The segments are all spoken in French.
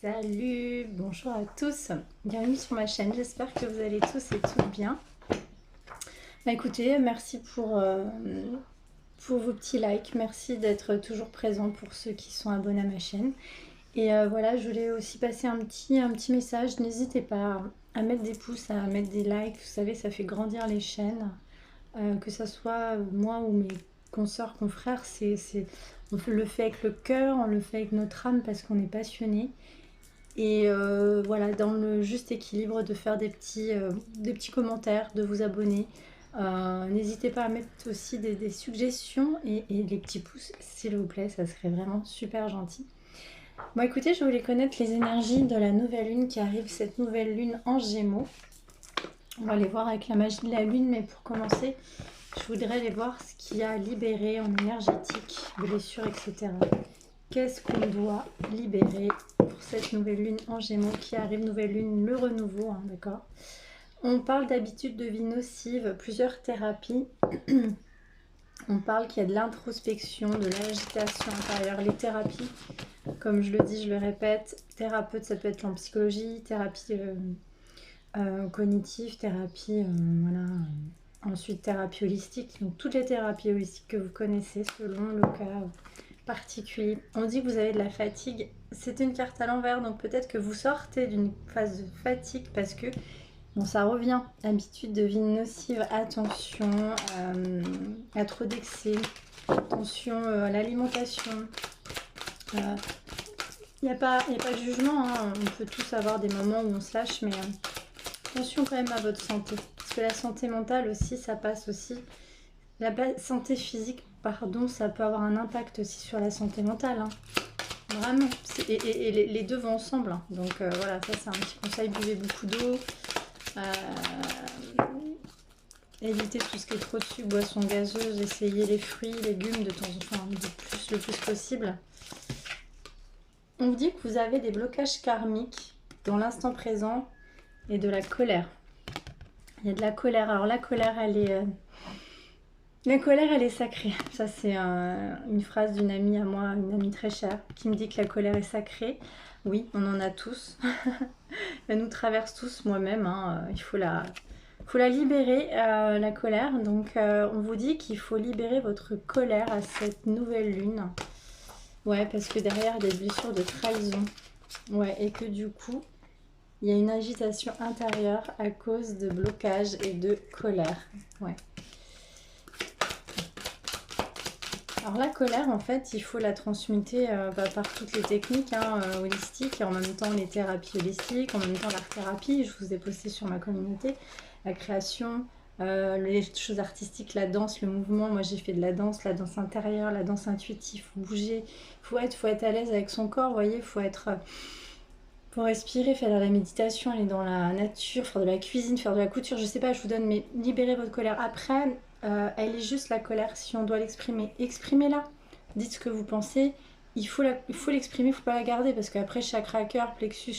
Salut, bonjour à tous, bienvenue sur ma chaîne, j'espère que vous allez tous et toutes bien. Écoutez, merci pour vos petits likes, merci d'être toujours présent pour ceux qui sont abonnés à ma chaîne. Et voilà, je voulais aussi passer un petit message, n'hésitez pas à mettre des pouces, à mettre des likes, vous savez, ça fait grandir les chaînes, que ça soit moi ou mes consoeurs, confrères, on le fait avec le cœur, on le fait avec notre âme parce qu'on est passionné. Et voilà, dans le juste équilibre de faire des petits commentaires, de vous abonner. N'hésitez pas à mettre aussi des suggestions et les petits pouces, s'il vous plaît, ça serait vraiment super gentil. Bon, écoutez, je voulais connaître les énergies de la nouvelle lune qui arrive, cette nouvelle lune en Gémeaux. On va les voir avec la magie de la lune, mais pour commencer, je voudrais les voir ce qu'il y a à libérer en énergétique, blessures, etc. Qu'est-ce qu'on doit libérer pour cette nouvelle lune en Gémeaux qui arrive, nouvelle lune, le renouveau, hein, d'accord. On parle d'habitudes de vie nocives, plusieurs thérapies. On parle qu'il y a de l'introspection, de l'agitation intérieure. Les thérapies, comme je le dis, je le répète, thérapeute, ça peut être en psychologie, thérapie cognitive, thérapie, voilà. Ensuite, thérapie holistique. Donc, toutes les thérapies holistiques que vous connaissez selon le cas particulier. On dit que vous avez de la fatigue. C'est une carte à l'envers, donc peut-être que vous sortez d'une phase de fatigue parce que bon, ça revient. Habitude de vie nocive, attention à trop d'excès, attention à l'alimentation. Il n'y a pas de jugement, hein. On peut tous avoir des moments où on se lâche, mais attention quand même à votre santé. Parce que la santé mentale aussi, ça passe aussi. La santé physique, pardon, ça peut avoir un impact aussi sur la santé mentale, hein. Vraiment. Et les deux vont ensemble, hein. Donc voilà, ça c'est un petit conseil, buvez beaucoup d'eau. Évitez tout ce qui est trop de sucre, boissons gazeuses, essayez les fruits, légumes de temps en temps, le plus possible. On vous dit que vous avez des blocages karmiques dans l'instant présent et de la colère. Il y a de la colère. Alors la colère, elle est sacrée. Ça, c'est une phrase d'une amie à moi, une amie très chère, qui me dit que la colère est sacrée. Oui, on en a tous. Elle nous traverse tous, moi-même, hein. Il faut la libérer, la colère. Donc, on vous dit qu'il faut libérer votre colère à cette nouvelle lune. Ouais, parce que derrière, il y a des blessures de trahison. Ouais, et que du coup, il y a une agitation intérieure à cause de blocages et de colère. Ouais. Alors la colère, en fait, il faut la transmuter par toutes les techniques, hein, holistiques, et en même temps les thérapies holistiques, en même temps l'art-thérapie. Je vous ai posté sur ma communauté la création, les choses artistiques, la danse, le mouvement. Moi, j'ai fait de la danse intérieure, la danse intuitive. Faut bouger, faut être à l'aise avec son corps, vous voyez, faut respirer, faire de la méditation, aller dans la nature, faire de la cuisine, faire de la couture, je sais pas, je vous donne, mais libérez votre colère. Après, elle est juste la colère, si on doit l'exprimer, exprimez-la. Dites ce que vous pensez, il faut l'exprimer, il ne faut pas la garder, parce qu'après, chakra cœur, plexus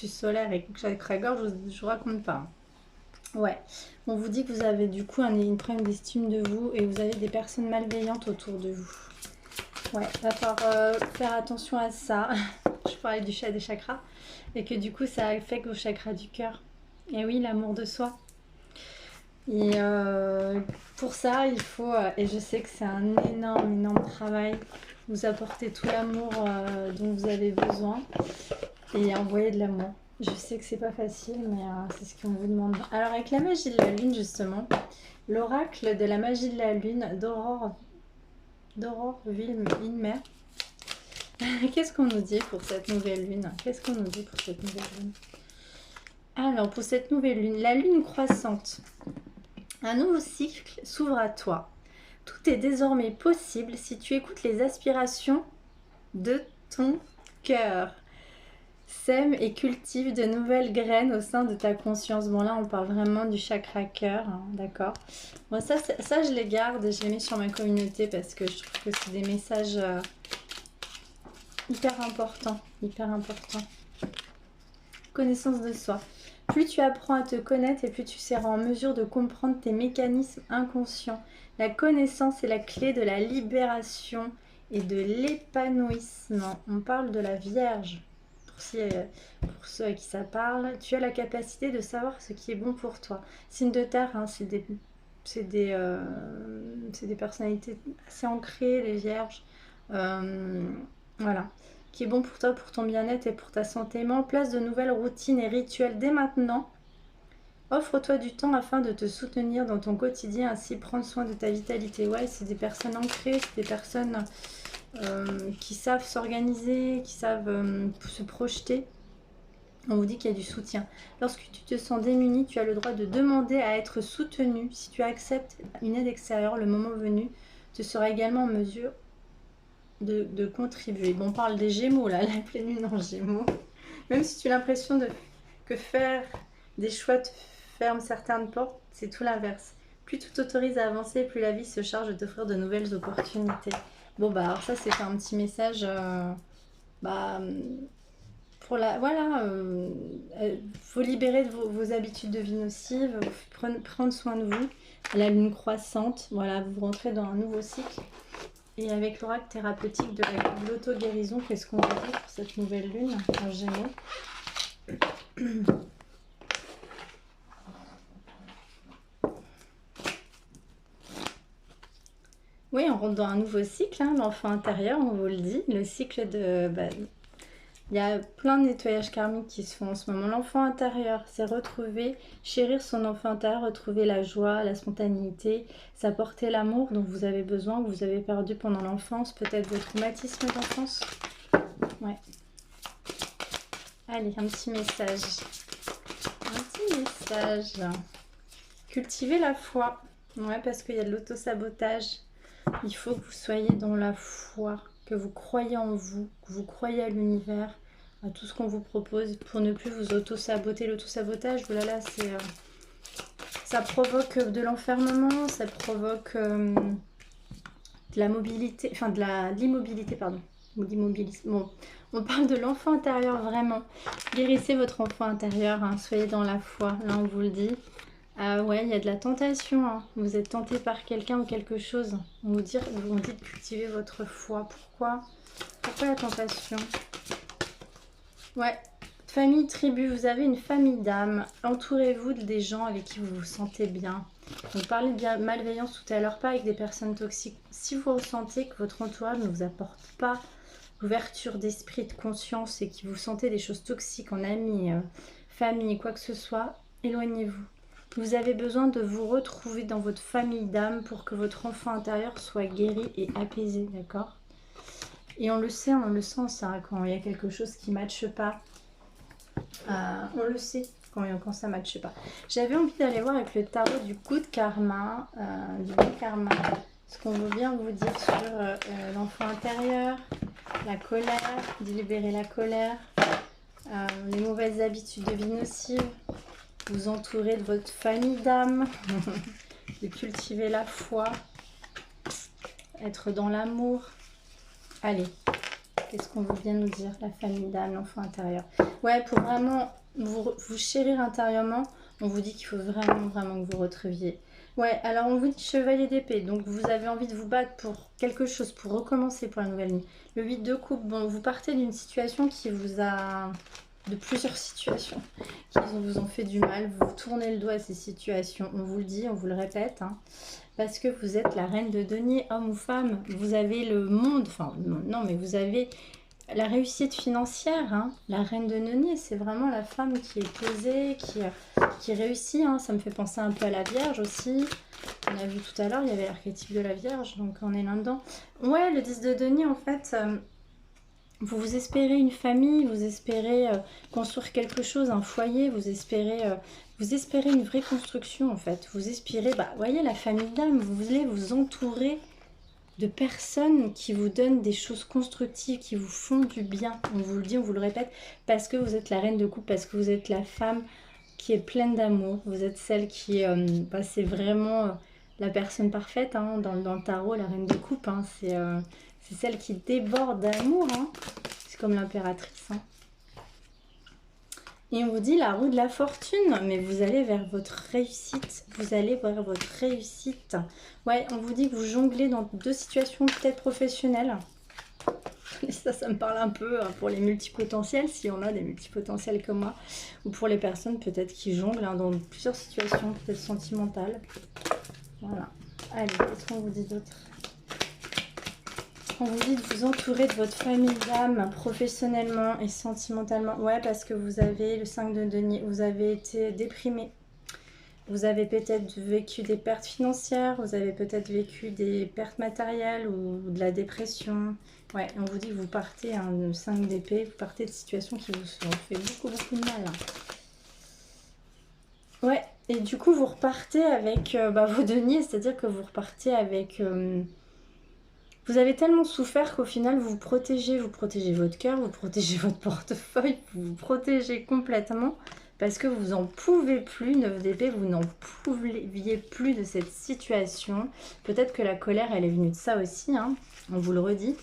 solaire et chakra gorge, je vous raconte pas. Ouais, on vous dit que vous avez du coup un problème d'estime de vous et vous avez des personnes malveillantes autour de vous. Ouais, va falloir faire attention à ça. Je parlais du chat des chakras. Et que du coup, ça affecte vos chakras du cœur. Et oui, l'amour de soi. Et pour ça, il faut, et je sais que c'est un énorme travail, vous apporter tout l'amour dont vous avez besoin et envoyer de l'amour. Je sais que c'est pas facile, mais c'est ce qu'on vous demande. Alors, avec la magie de la lune, justement, l'oracle de la magie de la lune d'Aurore Wilmer. Qu'est-ce qu'on nous dit pour cette nouvelle lune? Qu'est-ce qu'on nous dit pour cette nouvelle lune? Alors, pour cette nouvelle lune, la lune croissante. Un nouveau cycle s'ouvre à toi. Tout est désormais possible si tu écoutes les aspirations de ton cœur. Sème et cultive de nouvelles graines au sein de ta conscience. Bon, là, on parle vraiment du chakra cœur, hein, d'accord. Bon, ça, je les garde et je les mets sur ma communauté parce que je trouve que c'est des messages hyper importants, hyper importants. Connaissance de soi. Plus tu apprends à te connaître et plus tu seras en mesure de comprendre tes mécanismes inconscients. La connaissance est la clé de la libération et de l'épanouissement. On parle de la Vierge. pour ceux à qui ça parle. Tu as la capacité de savoir ce qui est bon pour toi. Signe de terre, hein, c'est des personnalités assez ancrées, les vierges. Voilà. Qui est bon pour toi, pour ton bien-être et pour ta santé. Mets en place de nouvelles routines et rituels dès maintenant. Offre-toi du temps afin de te soutenir dans ton quotidien, ainsi prendre soin de ta vitalité. Ouais, c'est des personnes ancrées, c'est des personnes qui savent s'organiser, qui savent se projeter. On vous dit qu'il y a du soutien. Lorsque tu te sens démuni, tu as le droit de demander à être soutenu. Si tu acceptes une aide extérieure, le moment venu, tu seras également en mesure de contribuer. Bon, on parle des Gémeaux, là, la pleine lune en Gémeaux. Même si tu as l'impression que faire des choix te ferme certaines portes, c'est tout l'inverse. Plus tu t'autorises à avancer, plus la vie se charge de t'offrir de nouvelles opportunités. Bon, bah, alors ça, c'est un petit message... pour la... Voilà, faut libérer de vos habitudes de vie nocives, prendre soin de vous. La lune croissante, voilà, vous rentrez dans un nouveau cycle. Et avec l'oracle thérapeutique de l'auto-guérison, qu'est-ce qu'on va dire pour cette nouvelle lune en Gémeaux? Oui, on rentre dans un nouveau cycle, hein, l'enfant intérieur, on vous le dit. Le cycle de... il y a plein de nettoyages karmiques qui se font en ce moment. L'enfant intérieur, c'est retrouver, chérir son enfant intérieur, retrouver la joie, la spontanéité, s'apporter l'amour dont vous avez besoin, que vous avez perdu pendant l'enfance, peut-être vos traumatismes d'enfance. Ouais. Allez, un petit message. Un petit message. Cultivez la foi. Ouais, parce qu'il y a de l'auto-sabotage. Il faut que vous soyez dans la foi, que vous croyez en vous, que vous croyez à l'univers, à tout ce qu'on vous propose pour ne plus vous auto-saboter. L'auto-sabotage, voilà, c'est, ça provoque de l'enfermement, ça provoque de la mobilité, enfin de l'immobilité, pardon. Bon, on parle de l'enfant intérieur vraiment. Guérissez votre enfant intérieur, hein, soyez dans la foi, là on vous le dit. Ouais, il y a de la tentation, hein. Vous êtes tenté par quelqu'un ou quelque chose. On vous dit de cultiver votre foi. Pourquoi la tentation? Ouais, famille, tribu, vous avez une famille d'âmes. Entourez-vous des gens avec qui vous vous sentez bien. On parlait de malveillance tout à l'heure, pas avec des personnes toxiques. Si vous ressentez que votre entourage ne vous apporte pas l'ouverture d'esprit, de conscience et que vous sentez des choses toxiques en amis, famille, quoi que ce soit, éloignez-vous. Vous avez besoin de vous retrouver dans votre famille d'âme pour que votre enfant intérieur soit guéri et apaisé, d'accord? Et on le sait, on le sent ça, quand il y a quelque chose qui ne matche pas. On le sait quand ça ne matche pas. J'avais envie d'aller voir avec le tarot du good karma, du bon karma, ce qu'on veut bien vous dire sur l'enfant intérieur, la colère, de libérer la colère, les mauvaises habitudes de vie nocives. Vous entourer de votre famille d'âme, de cultiver la foi, être dans l'amour. Allez, qu'est-ce qu'on veut bien nous dire, la famille d'âme, l'enfant intérieur? Ouais, pour vraiment vous chérir intérieurement, on vous dit qu'il faut vraiment que vous retrouviez. Ouais, alors on vous dit chevalier d'épée, donc vous avez envie de vous battre pour quelque chose, pour recommencer pour la nouvelle nuit. Le 8 de coupe, bon, vous partez d'une situation qui vous a... de plusieurs situations qui vous ont fait du mal, vous tournez le doigt à ces situations, on vous le dit, on vous le répète, hein, parce que vous êtes la reine de denier, homme ou femme, vous avez le monde, enfin non mais vous avez la réussite financière, hein, la reine de denier, c'est vraiment la femme qui est posée, qui réussit, hein, ça me fait penser un peu à la Vierge aussi, on a vu tout à l'heure, il y avait l'archétype de la Vierge, donc on est là-dedans. Ouais, le 10 de denier en fait... vous espérez une famille, vous espérez construire quelque chose, un foyer, vous espérez une vraie construction en fait. Vous espérez, voyez la famille d'âme, vous voulez vous entourer de personnes qui vous donnent des choses constructives, qui vous font du bien. On vous le dit, on vous le répète, parce que vous êtes la reine de coupe, parce que vous êtes la femme qui est pleine d'amour. Vous êtes celle qui, c'est vraiment la personne parfaite, hein, dans le tarot, la reine de coupe, hein, c'est celle qui déborde d'amour, hein. C'est comme l'impératrice, hein. Et on vous dit la roue de la fortune, mais vous allez vers votre réussite. Vous allez vers votre réussite. Ouais, on vous dit que vous jonglez dans deux situations peut-être professionnelles. Ça me parle un peu pour les multipotentiels, si on a des multipotentiels comme moi, ou pour les personnes peut-être qui jonglent dans plusieurs situations, peut-être sentimentales. Voilà. Allez, qu'est-ce qu'on vous dit d'autre? On vous dit de vous entourer de votre famille d'âme professionnellement et sentimentalement. Ouais, parce que vous avez le 5 de denier, vous avez été déprimé. Vous avez peut-être vécu des pertes financières, vous avez peut-être vécu des pertes matérielles ou de la dépression. Ouais, on vous dit que vous partez, le 5 d'épée, vous partez de situations qui vous ont fait beaucoup de mal. Ouais, et du coup vous repartez avec vos deniers, c'est-à-dire que vous repartez avec... vous avez tellement souffert qu'au final vous protégez votre cœur, vous protégez votre portefeuille, vous vous protégez complètement. Parce que vous n'en pouvez plus, 9 d'épée, vous n'en pouviez plus de cette situation. Peut-être que la colère, elle est venue de ça aussi, hein, on vous le redit.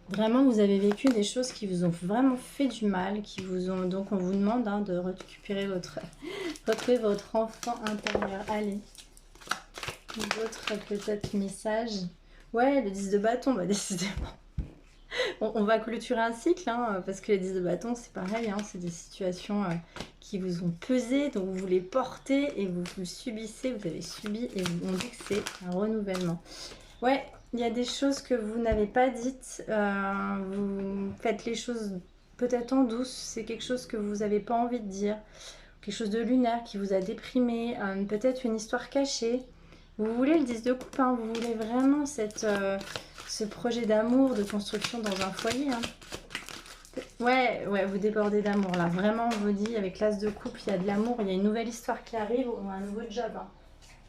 Vraiment, vous avez vécu des choses qui vous ont vraiment fait du mal, qui vous ont... Donc, on vous demande de récupérer retrouver votre enfant intérieur. Allez, d'autres peut-être messages. Ouais, le 10 de bâton, bah décidément. On va clôturer un cycle, hein, parce que les 10 de bâton, c'est pareil, hein, c'est des situations qui vous ont pesé, donc vous les portez et vous subissez, vous avez subi, et on dit que c'est un renouvellement. Ouais, il y a des choses que vous n'avez pas dites, vous faites les choses peut-être en douce, c'est quelque chose que vous n'avez pas envie de dire, quelque chose de lunaire qui vous a déprimé, peut-être une histoire cachée. Vous voulez le 10 de coupe, hein, vous voulez vraiment ce projet d'amour, de construction dans un foyer. Hein. Ouais, vous débordez d'amour là. Vraiment, on vous dit, avec l'as de coupe, il y a de l'amour, il y a une nouvelle histoire qui arrive ou un nouveau job. Hein.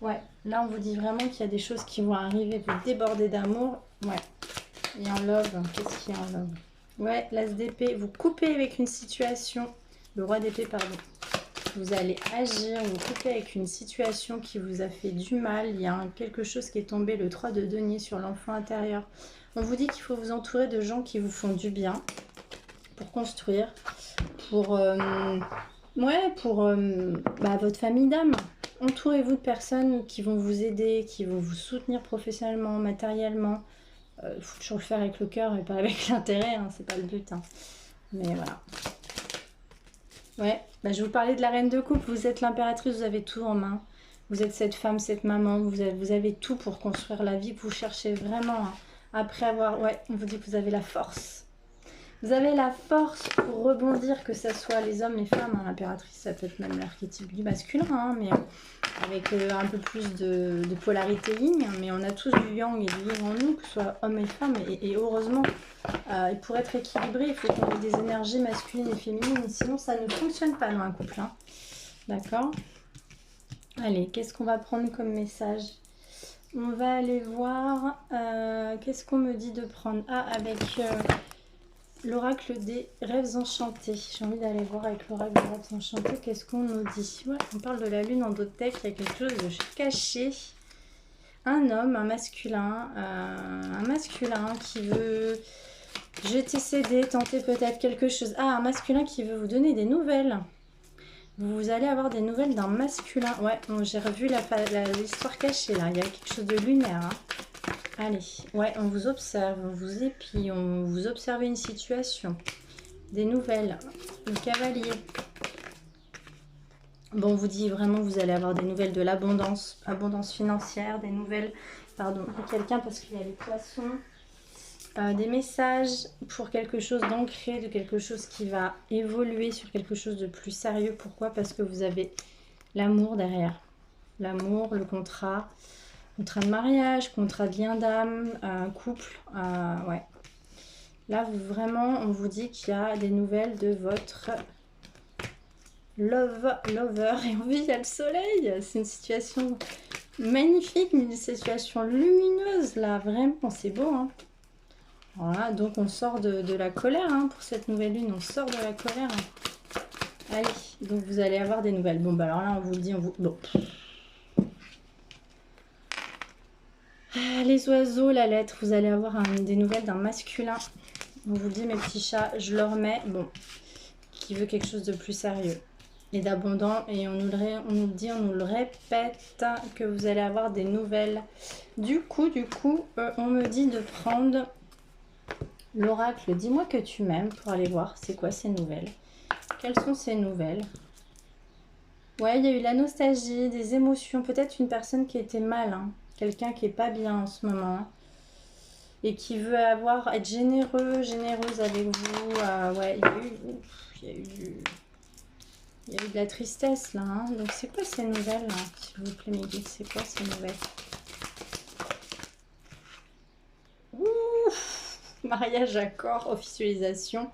Ouais, là, on vous dit vraiment qu'il y a des choses qui vont arriver. Vous débordez d'amour. Ouais. Et en love, qu'est-ce qu'il y a en love? Ouais, l'as d'épée, vous coupez avec une situation. Le roi d'épée, pardon. Vous allez agir, vous coupez avec une situation qui vous a fait du mal. Il y a quelque chose qui est tombé, le 3 de denier sur l'enfant intérieur. On vous dit qu'il faut vous entourer de gens qui vous font du bien pour construire, pour votre famille d'âme. Entourez-vous de personnes qui vont vous aider, qui vont vous soutenir professionnellement, matériellement. Il faut toujours le faire avec le cœur et pas avec l'intérêt, hein, c'est pas le but. Hein. Mais voilà. Ouais, je vous parlais de la reine de coupe, vous êtes l'impératrice, vous avez tout en main. Vous êtes cette femme, cette maman, vous avez tout pour construire la vie que vous cherchez vraiment. Hein. Après avoir, ouais, on vous dit que vous avez la force. Vous avez la force pour rebondir, que ce soit les hommes, les femmes. Hein. L'impératrice, ça peut être même l'archétype du masculin, hein, mais avec un peu plus de polarité yin. Mais on a tous du yang et du yin en nous, que ce soit hommes et femmes. Et heureusement, pour être équilibré, il faut qu'on ait des énergies masculines et féminines. Sinon, ça ne fonctionne pas dans un couple. Hein. D'accord ? Allez, qu'est-ce qu'on va prendre comme message ? On va aller voir... qu'est-ce qu'on me dit de prendre ? Ah, avec... l'oracle des rêves enchantés. J'ai envie d'aller voir avec l'oracle des rêves enchantés. Qu'est-ce qu'on nous dit? Ouais, on parle de la lune en d'autres decks. Il y a quelque chose de caché. Un homme, un masculin qui veut jeter ses dés, tenter peut-être quelque chose. Ah, un masculin qui veut vous donner des nouvelles. Vous allez avoir des nouvelles d'un masculin. Ouais, j'ai revu l'histoire cachée là. Il y a quelque chose de lunaire. Hein. Allez, ouais, on vous observe, on vous épie, on vous observe une situation, des nouvelles, le cavalier. Bon, on vous dit vraiment, vous allez avoir des nouvelles de l'abondance, abondance financière, des nouvelles, pardon, de quelqu'un parce qu'il y a les poissons, des messages pour quelque chose d'ancré, de quelque chose qui va évoluer sur quelque chose de plus sérieux. Pourquoi? Parce que vous avez l'amour derrière, l'amour, le contrat de mariage, contrat de lien d'âme, couple, ouais. Là, vraiment, on vous dit qu'il y a des nouvelles de votre lover. Et on vit, il y a le soleil. C'est une situation magnifique, une situation lumineuse, là. Vraiment, c'est beau, hein. Voilà, donc on sort de la colère, hein, pour cette nouvelle lune. On sort de la colère. Hein. Allez, donc vous allez avoir des nouvelles. Bon, alors là, on vous le dit, bon... Les oiseaux, la lettre, vous allez avoir des nouvelles d'un masculin. On vous dit, mes petits chats, je le remets. Bon, qui veut quelque chose de plus sérieux et d'abondant. Et on nous le répète, que vous allez avoir des nouvelles. Du coup, on me dit de prendre L'oracle, dis-moi que tu m'aimes pour aller voir c'est quoi ces nouvelles. Quelles sont ces nouvelles? Ouais, il y a eu la nostalgie, des émotions, peut-être une personne qui était mal, hein. Quelqu'un qui est pas bien en ce moment et qui veut être généreux, généreuse avec vous. Ouais, il y a eu il y a eu de la tristesse là, hein. Donc c'est quoi ces nouvelles là, s'il vous plaît mes guides, c'est quoi ces nouvelles? Ouf, mariage, accord, officialisation.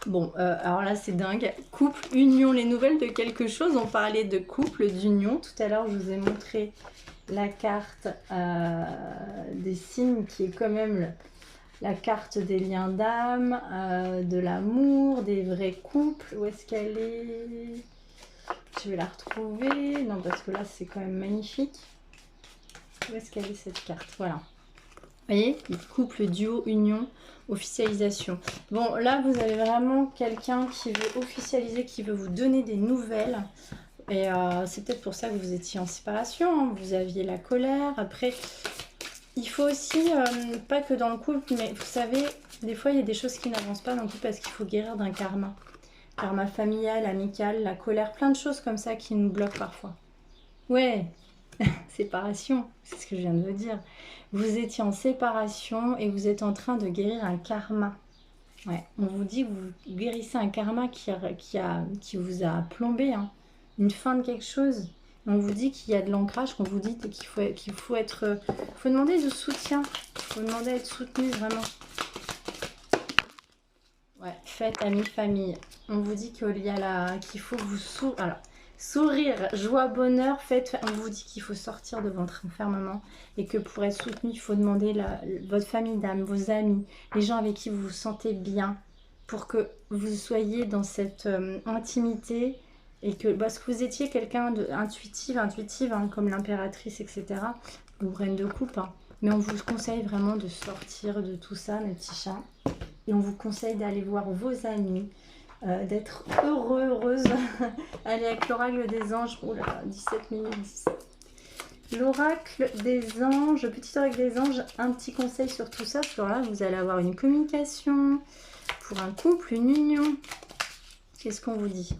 Bon, alors là c'est dingue. Couple, union, les nouvelles de quelque chose. On parlait de couple, d'union. Tout à l'heure je vous ai montré la carte des signes qui est quand même la carte des liens d'âme, de l'amour, des vrais couples. Où est-ce qu'elle est? Je vais la retrouver. Non, parce que là c'est quand même magnifique. Où est-ce qu'elle est cette carte? Voilà. Vous voyez, couple, duo, union, officialisation. Bon, là, vous avez vraiment quelqu'un qui veut officialiser, qui veut vous donner des nouvelles. Et c'est peut-être pour ça que vous étiez en séparation, hein. Vous aviez la colère. Après, il faut aussi, pas que dans le couple, mais vous savez, des fois, il y a des choses qui n'avancent pas dans le couple parce qu'il faut guérir d'un karma. Karma familial, amical, la colère, plein de choses comme ça qui nous bloquent parfois. Ouais, séparation, c'est ce que je viens de vous dire. Vous étiez en séparation et vous êtes en train de guérir un karma. Ouais, on vous dit que vous guérissez un karma qui vous a plombé, hein. Une fin de quelque chose. On vous dit qu'il y a de l'ancrage, qu'on vous dit qu'il faut être... faut demander du soutien. Il faut demander à être soutenu, vraiment. Ouais, fête, amis, famille. On vous dit qu'il faut vous sourire, joie, bonheur, fête. On vous dit qu'il faut sortir de votre enfermement et que pour être soutenu, il faut demander votre famille d'âme, vos amis, les gens avec qui vous vous sentez bien pour que vous soyez dans cette intimité et que, parce que vous étiez quelqu'un d'intuitive, hein, comme l'impératrice, etc. Ou reine de coupe, hein. Mais on vous conseille vraiment de sortir de tout ça, mes petits chats. Et on vous conseille d'aller voir vos amis, d'être heureuse. Allez, avec l'oracle des anges. Oh là là, 17 minutes 17. L'oracle des anges, petit oracle des anges, un petit conseil sur tout ça. Sur là, vous allez avoir une communication pour un couple, une union. Qu'est-ce qu'on vous dit?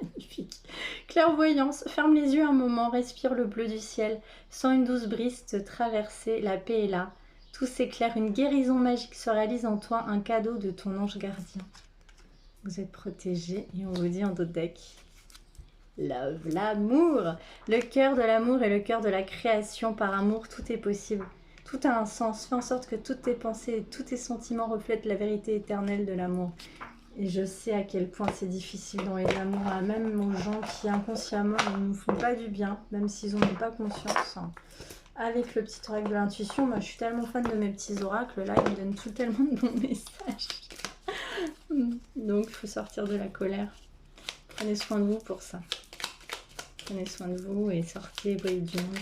Magnifique. Clairvoyance, ferme les yeux un moment, respire le bleu du ciel. Sens une douce brise te traverser, la paix est là. Tout s'éclaire, une guérison magique se réalise en toi, un cadeau de ton ange gardien. Vous êtes protégé et on vous dit en dos de deck. Love, l'amour. Le cœur de l'amour et le cœur de la création. Par amour, tout est possible. Tout a un sens. Fais en sorte que toutes tes pensées et tous tes sentiments reflètent la vérité éternelle de l'amour. Et je sais à quel point c'est difficile d'envoyer de l'amour, même aux gens qui inconsciemment ne nous font pas du bien, même s'ils n'en ont pas conscience. Avec le petit oracle de l'intuition, moi je suis tellement fan de mes petits oracles, là ils me donnent tellement de bons messages. Donc il faut sortir de la colère. Prenez soin de vous pour ça. Prenez soin de vous et sortez, voyez du monde.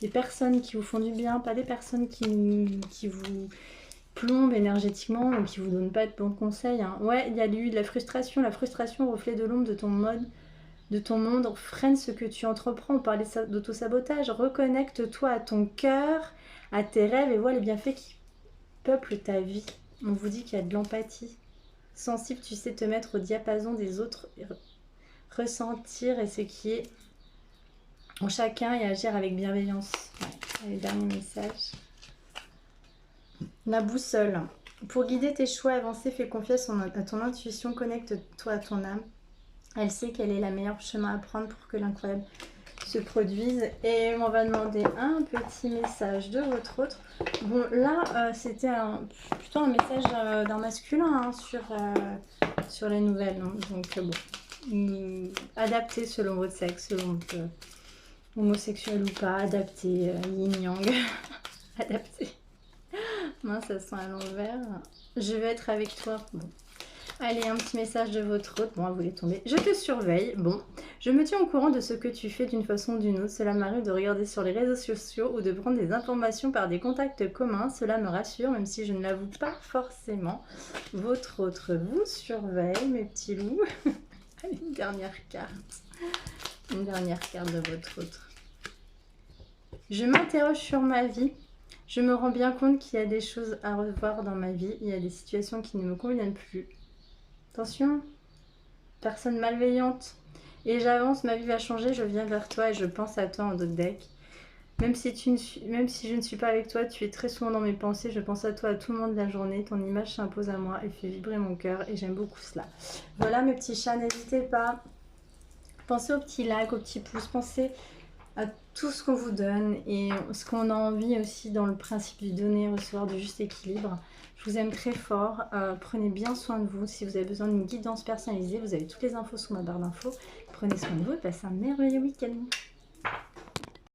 Des personnes qui vous font du bien, pas des personnes qui vous plombent énergétiquement ou qui vous donnent pas de bons conseils, hein. Ouais, il y a eu de la frustration, reflet de l'ombre de ton monde, freine ce que tu entreprends. On parlait d'auto-sabotage. Reconnecte-toi à ton cœur, à tes rêves et vois les bienfaits qui peuplent ta vie. On vous dit qu'il y a de l'empathie. Sensible, tu sais te mettre au diapason des autres, ressentir et ce qui est en chacun et agir avec bienveillance. Ouais. Allez, dernier message. La boussole. Pour guider tes choix avancés, fais confiance à ton intuition, connecte-toi à ton âme. Elle sait quel est le meilleur chemin à prendre pour que l'incroyable se produise. Et on va demander un petit message de votre autre. Bon, là, c'était plutôt un message d'un masculin, hein, sur les nouvelles. Hein. Donc, bon, adaptez selon votre sexe, selon homosexuel ou pas, adaptez, yin-yang, adaptez. Mince, ça sent à l'envers. Je vais être avec toi. Bon. Allez, un petit message de votre hôte. Bon, elle voulait tomber. Je te surveille. Bon, je me tiens au courant de ce que tu fais d'une façon ou d'une autre. Cela m'arrive de regarder sur les réseaux sociaux ou de prendre des informations par des contacts communs. Cela me rassure, même si je ne l'avoue pas forcément. Votre autre vous surveille, mes petits loups. Allez, une dernière carte. Une dernière carte de votre autre. Je m'interroge sur ma vie. Je me rends bien compte qu'il y a des choses à revoir dans ma vie. Il y a des situations qui ne me conviennent plus. Attention, personne malveillante. Et j'avance, ma vie va changer, je viens vers toi et je pense à toi en d'autres decks. Même si je ne suis pas avec toi, tu es très souvent dans mes pensées. Je pense à toi à tout moment de la journée. Ton image s'impose à moi et fait vibrer mon cœur. Et j'aime beaucoup cela. Voilà mes petits chats, n'hésitez pas. Pensez aux petits likes, aux petits pouces. Pensez à tout ce qu'on vous donne et ce qu'on a envie aussi dans le principe du donner et recevoir, du juste équilibre. Je vous aime très fort. Prenez bien soin de vous. Si vous avez besoin d'une guidance personnalisée, vous avez toutes les infos sous ma barre d'infos. Prenez soin de vous et passez un merveilleux week-end.